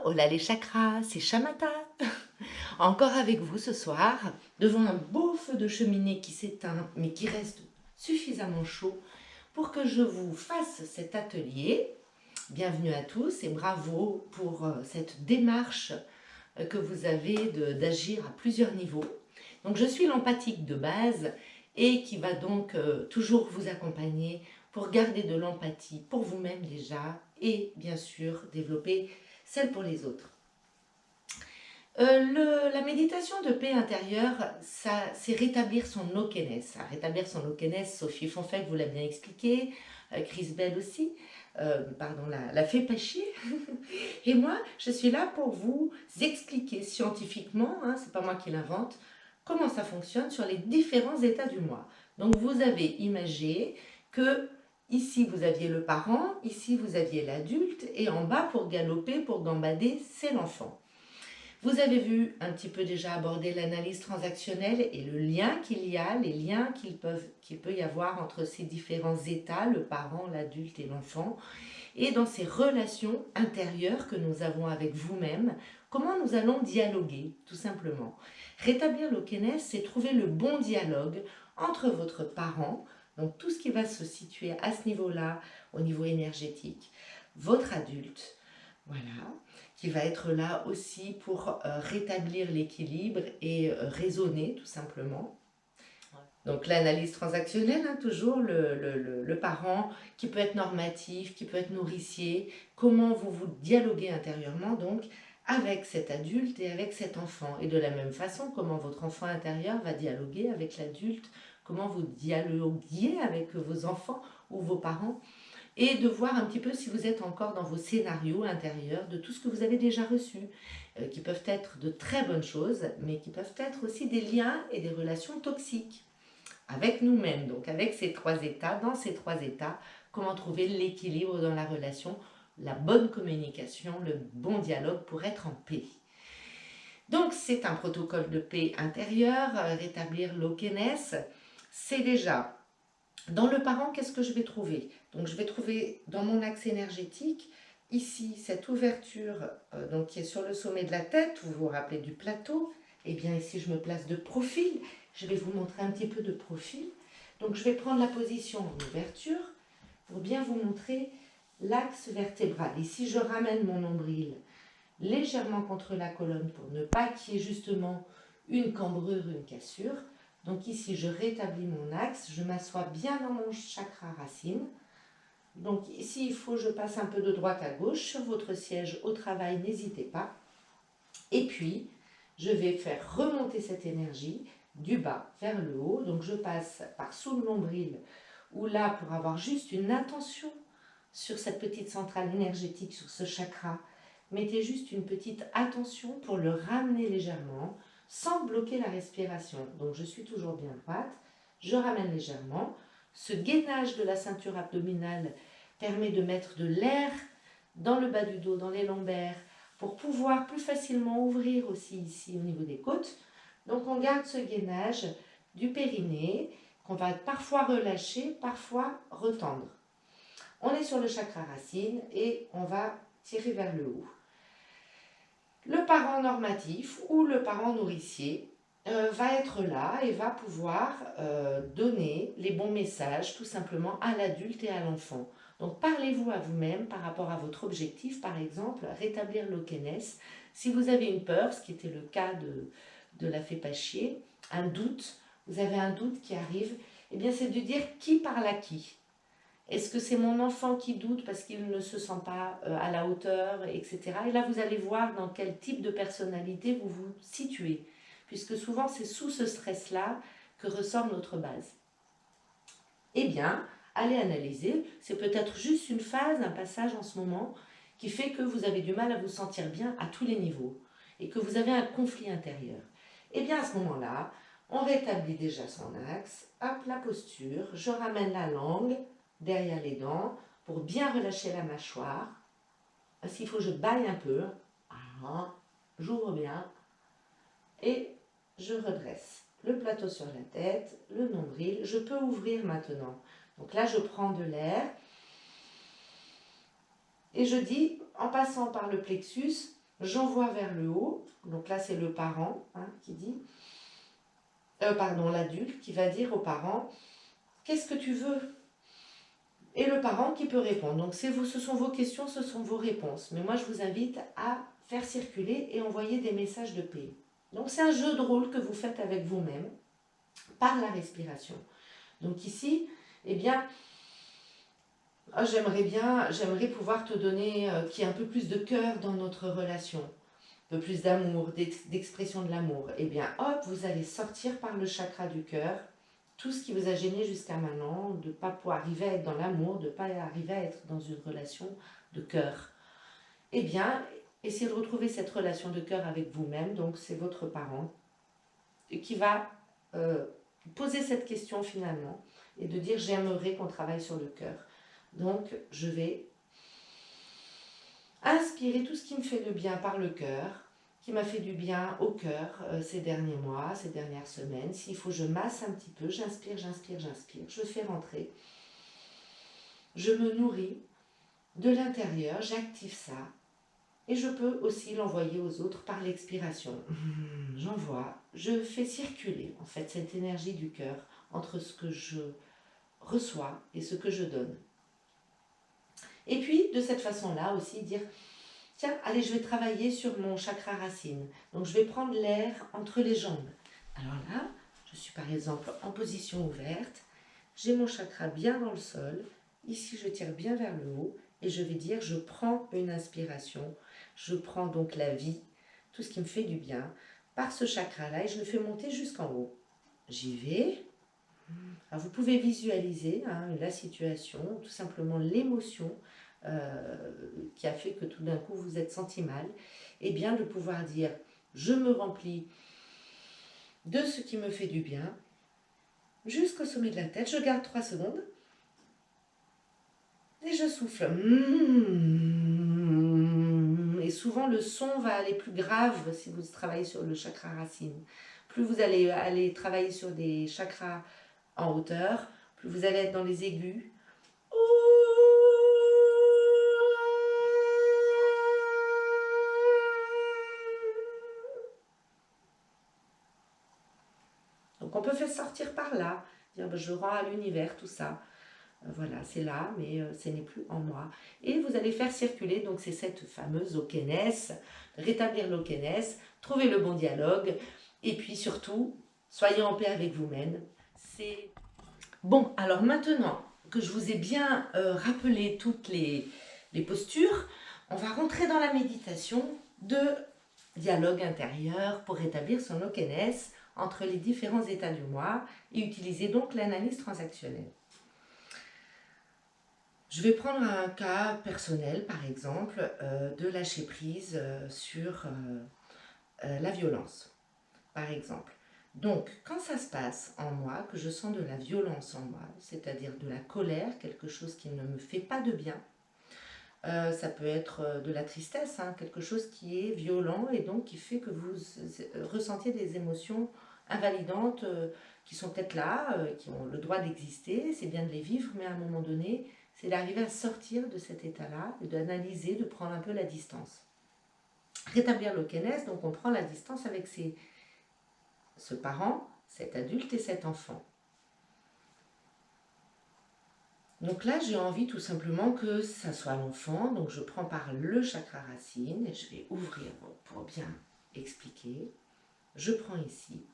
hola les chakras, c'est Shamata. Encore avec vous ce soir, devant un beau feu de cheminée qui s'éteint, mais qui reste suffisamment chaud pour que je vous fasse cet atelier. Bienvenue à tous et bravo pour cette démarche que vous avez d'agir à plusieurs niveaux. Donc je suis l'empathique de base et qui va donc toujours vous accompagner pour garder de l'empathie pour vous-même déjà et bien sûr développer celle pour les autres. La méditation de paix intérieure, c'est rétablir son no-keness. Rétablir son no-keness, Sophie Fonfec vous l'a bien expliqué, Chris Bell aussi, pardon, la fait pas chier. Et moi, je suis là pour vous expliquer scientifiquement, hein, c'est pas moi qui l'invente, comment ça fonctionne sur les différents états du moi. Donc vous avez imagé que ici vous aviez le parent, ici vous aviez l'adulte, et en bas pour galoper, pour gambader, c'est l'enfant. Vous avez vu un petit peu déjà aborder l'analyse transactionnelle et le lien qu'il y a, les liens qu'il peut y avoir entre ces différents états, le parent, l'adulte et l'enfant, et dans ces relations intérieures que nous avons avec vous-même, comment nous allons dialoguer, tout simplement. Rétablir le keness, c'est trouver le bon dialogue entre votre parent, donc tout ce qui va se situer à ce niveau-là, au niveau énergétique, votre adulte, voilà, qui va être là aussi pour rétablir l'équilibre et raisonner tout simplement. Donc l'analyse transactionnelle, hein, toujours le parent qui peut être normatif, qui peut être nourricier, comment vous dialoguez intérieurement donc avec cet adulte et avec cet enfant. Et de la même façon, comment votre enfant intérieur va dialoguer avec l'adulte, comment vous dialoguiez avec vos enfants ou vos parents, et de voir un petit peu si vous êtes encore dans vos scénarios intérieurs de tout ce que vous avez déjà reçu, qui peuvent être de très bonnes choses, mais qui peuvent être aussi des liens et des relations toxiques avec nous-mêmes, donc avec ces trois états, dans ces trois états, comment trouver l'équilibre dans la relation, la bonne communication, le bon dialogue pour être en paix. Donc c'est un protocole de paix intérieure, rétablir l'okeness, c'est déjà dans le parent, qu'est-ce que je vais trouver? Donc je vais trouver dans mon axe énergétique, ici, cette ouverture donc, qui est sur le sommet de la tête, vous vous rappelez du plateau, et bien ici je me place de profil, je vais vous montrer un petit peu de profil. Donc je vais prendre la position en ouverture pour bien vous montrer l'axe vertébral. Ici je ramène mon nombril légèrement contre la colonne pour ne pas qu'il y ait justement une cambrure, une cassure. Donc ici, je rétablis mon axe, je m'assois bien dans mon chakra racine. Donc ici, il faut que je passe un peu de droite à gauche. Sur votre siège au travail, n'hésitez pas. Et puis, je vais faire remonter cette énergie du bas vers le haut. Donc je passe par sous le nombril, ou là, pour avoir juste une attention sur cette petite centrale énergétique, sur ce chakra, mettez juste une petite attention pour le ramener légèrement, sans bloquer la respiration. Donc je suis toujours bien droite, je ramène légèrement. Ce gainage de la ceinture abdominale permet de mettre de l'air dans le bas du dos, dans les lombaires, pour pouvoir plus facilement ouvrir aussi ici au niveau des côtes. Donc on garde ce gainage du périnée, qu'on va parfois relâcher, parfois retendre. On est sur le chakra racine et on va tirer vers le haut. Le parent normatif ou le parent nourricier va être là et va pouvoir donner les bons messages tout simplement à l'adulte et à l'enfant. Donc parlez-vous à vous-même par rapport à votre objectif, par exemple, rétablir l'okeness. Si vous avez une peur, ce qui était le cas de la fée pas chier, un doute, vous avez un doute qui arrive, eh bien c'est de dire qui parle à qui. Est-ce que c'est mon enfant qui doute parce qu'il ne se sent pas à la hauteur, etc. Et là, vous allez voir dans quel type de personnalité vous vous situez. Puisque souvent, c'est sous ce stress-là que ressort notre base. Eh bien, allez analyser. C'est peut-être juste une phase, un passage en ce moment qui fait que vous avez du mal à vous sentir bien à tous les niveaux et que vous avez un conflit intérieur. Eh bien, à ce moment-là, on rétablit déjà son axe. Hop, la posture. Je ramène la langue derrière les dents pour bien relâcher la mâchoire. S'il faut, je baille un peu. Ah, j'ouvre bien et je redresse le plateau sur la tête, le nombril. Je peux ouvrir maintenant. Donc là, je prends de l'air et je dis, en passant par le plexus, j'envoie vers le haut. Donc là, c'est le parent hein, qui dit, pardon, l'adulte qui va dire au parent, qu'est-ce que tu veux? Et le parent qui peut répondre. Donc ce sont vos questions, ce sont vos réponses. Mais moi, je vous invite à faire circuler et envoyer des messages de paix. Donc c'est un jeu de rôle que vous faites avec vous-même par la respiration. Donc ici, eh bien, j'aimerais pouvoir te donner qu'il y ait un peu plus de cœur dans notre relation, un peu plus d'amour, d'expression de l'amour. Eh bien, hop, vous allez sortir par le chakra du cœur tout ce qui vous a gêné jusqu'à maintenant, de ne pas pouvoir arriver à être dans l'amour, de ne pas arriver à être dans une relation de cœur. Eh bien, essayez de retrouver cette relation de cœur avec vous-même, donc c'est votre parent, qui va poser cette question finalement, et de dire j'aimerais qu'on travaille sur le cœur. Donc, je vais inspirer tout ce qui me fait de bien par le cœur, qui m'a fait du bien au cœur ces derniers mois, ces dernières semaines. S'il faut, je masse un petit peu, j'inspire, j'inspire, j'inspire, je fais rentrer. Je me nourris de l'intérieur, j'active ça. Et je peux aussi l'envoyer aux autres par l'expiration. J'envoie, je fais circuler en fait cette énergie du cœur entre ce que je reçois et ce que je donne. Et puis, de cette façon-là aussi, dire, tiens, allez, je vais travailler sur mon chakra racine. Donc, je vais prendre l'air entre les jambes. Alors là, je suis par exemple en position ouverte. J'ai mon chakra bien dans le sol. Ici, je tire bien vers le haut. Et je vais dire, je prends une inspiration. Je prends donc la vie, tout ce qui me fait du bien, par ce chakra-là. Et je le fais monter jusqu'en haut. J'y vais. Alors, vous pouvez visualiser la situation, tout simplement l'émotion qui a fait que tout d'un coup vous êtes senti mal, et bien de pouvoir dire je me remplis de ce qui me fait du bien jusqu'au sommet de la tête, je garde 3 secondes et je souffle. Et souvent le son va aller plus grave si vous travaillez sur le chakra racine. Plus vous allez aller travailler sur des chakras en hauteur, plus vous allez être dans les aigus. Donc on peut faire sortir par là, dire je rends à l'univers tout ça. Voilà, c'est là, mais ce n'est plus en moi. Et vous allez faire circuler, donc c'est cette fameuse okénèse, rétablir l'okénèse, trouver le bon dialogue, et puis surtout, soyez en paix avec vous-même. C'est bon, alors maintenant que je vous ai bien rappelé toutes les postures, on va rentrer dans la méditation de dialogue intérieur pour rétablir son okénèse entre les différents états du moi et utiliser donc l'analyse transactionnelle. Je vais prendre un cas personnel, par exemple, de lâcher prise sur la violence, par exemple. Donc, quand ça se passe en moi, que je sens de la violence en moi, c'est-à-dire de la colère, quelque chose qui ne me fait pas de bien, ça peut être de la tristesse, quelque chose qui est violent et donc qui fait que vous ressentiez des émotions invalidantes qui sont peut-être là, qui ont le droit d'exister, c'est bien de les vivre, mais à un moment donné, c'est d'arriver à sortir de cet état-là, et d'analyser, de prendre un peu la distance. Rétablir l'okénèse, donc on prend la distance avec ce parent, cet adulte et cet enfant. Donc là, j'ai envie tout simplement que ça soit l'enfant, donc je prends par le chakra racine, et je vais ouvrir pour bien expliquer. Je prends ici.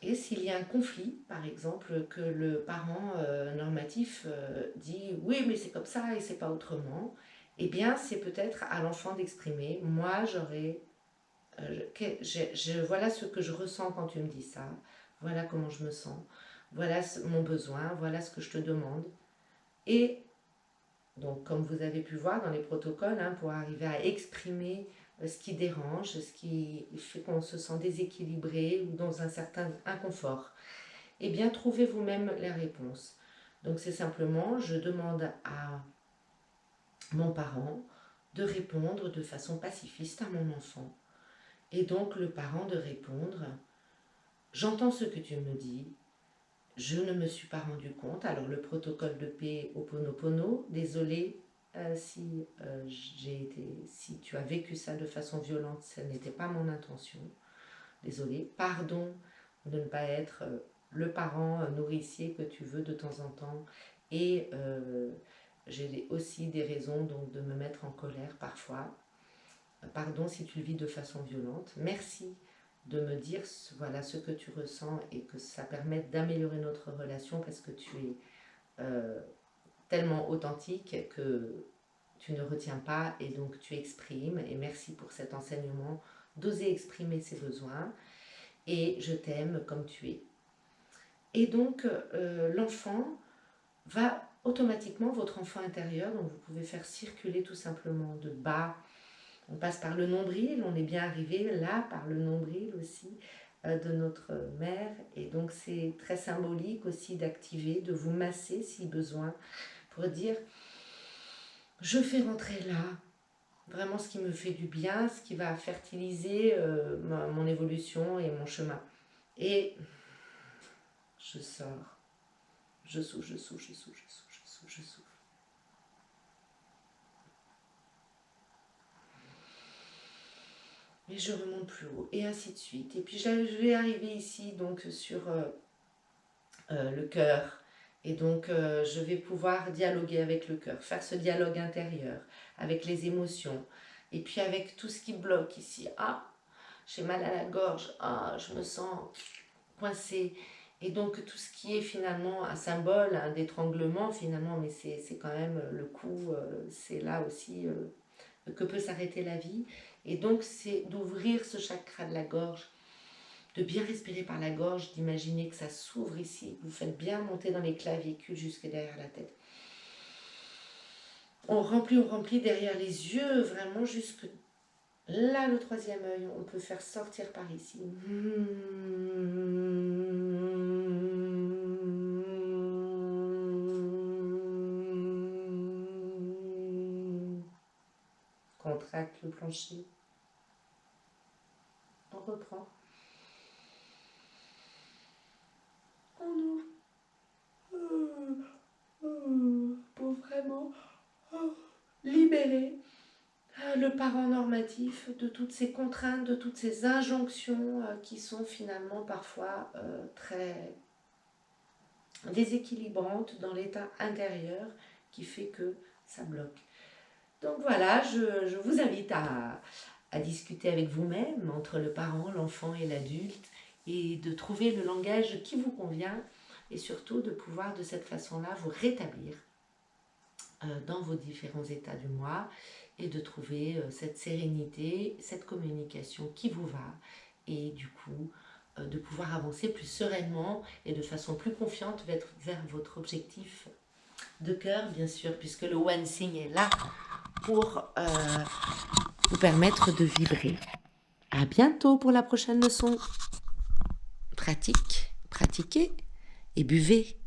Et s'il y a un conflit, par exemple, que le parent normatif dit « oui, mais c'est comme ça et c'est pas autrement », eh bien, c'est peut-être à l'enfant d'exprimer « moi, j'aurais… voilà ce que je ressens quand tu me dis ça, voilà comment je me sens, voilà mon besoin, voilà ce que je te demande. » Et donc, comme vous avez pu voir dans les protocoles, pour arriver à exprimer ce qui dérange, ce qui fait qu'on se sent déséquilibré ou dans un certain inconfort, eh bien, trouvez vous-même les réponses. Donc, c'est simplement, je demande à mon parent de répondre de façon pacifiste à mon enfant. Et donc, le parent de répondre, j'entends ce que tu me dis, je ne me suis pas rendu compte. Alors, le protocole de paix Ho'oponopono, désolé, si tu as vécu ça de façon violente, ce n'était pas mon intention. Désolée. Pardon de ne pas être le parent nourricier que tu veux de temps en temps. Et j'ai aussi des raisons donc de me mettre en colère parfois. Pardon si tu le vis de façon violente. Merci de me dire voilà ce que tu ressens et que ça permette d'améliorer notre relation parce que tu es tellement authentique que tu ne retiens pas et donc tu exprimes. Et merci pour cet enseignement d'oser exprimer ses besoins. Et je t'aime comme tu es. Et donc l'enfant va automatiquement, votre enfant intérieur, donc vous pouvez faire circuler tout simplement de bas. On passe par le nombril, on est bien arrivé là, par le nombril aussi de notre mère. Et donc c'est très symbolique aussi d'activer, de vous masser si besoin, pour dire, je fais rentrer là, vraiment ce qui me fait du bien, ce qui va fertiliser mon évolution et mon chemin. Et je sors, je souffle, je souffle, je souffle, je souffle, je souffle, je souffle. Et je remonte plus haut, et ainsi de suite. Et puis je vais arriver ici donc sur le cœur. Et donc je vais pouvoir dialoguer avec le cœur, faire ce dialogue intérieur, avec les émotions. Et puis avec tout ce qui bloque ici. Ah, j'ai mal à la gorge. Ah, je me sens coincée. Et donc tout ce qui est finalement un symbole, un d'étranglement finalement, mais c'est quand même le coup, c'est là aussi que peut s'arrêter la vie. Et donc c'est d'ouvrir ce chakra de la gorge, de bien respirer par la gorge, d'imaginer que ça s'ouvre ici. Vous faites bien monter dans les clavicules jusque derrière la tête. On remplit derrière les yeux, vraiment jusque là, le troisième œil. On peut faire sortir par ici. Contracte le plancher. On reprend. On ouvre. Pour vraiment libérer le parent normatif de toutes ces contraintes, de toutes ces injonctions qui sont finalement parfois très déséquilibrantes dans l'état intérieur qui fait que ça bloque. Donc voilà, je vous invite à discuter avec vous-même entre le parent, l'enfant et l'adulte et de trouver le langage qui vous convient et surtout de pouvoir de cette façon-là vous rétablir dans vos différents états du moi et de trouver cette sérénité, cette communication qui vous va et du coup de pouvoir avancer plus sereinement et de façon plus confiante vers votre objectif de cœur bien sûr puisque le One Thing est là pour vous permettre de vibrer. À bientôt pour la prochaine leçon. Pratiquez et buvez.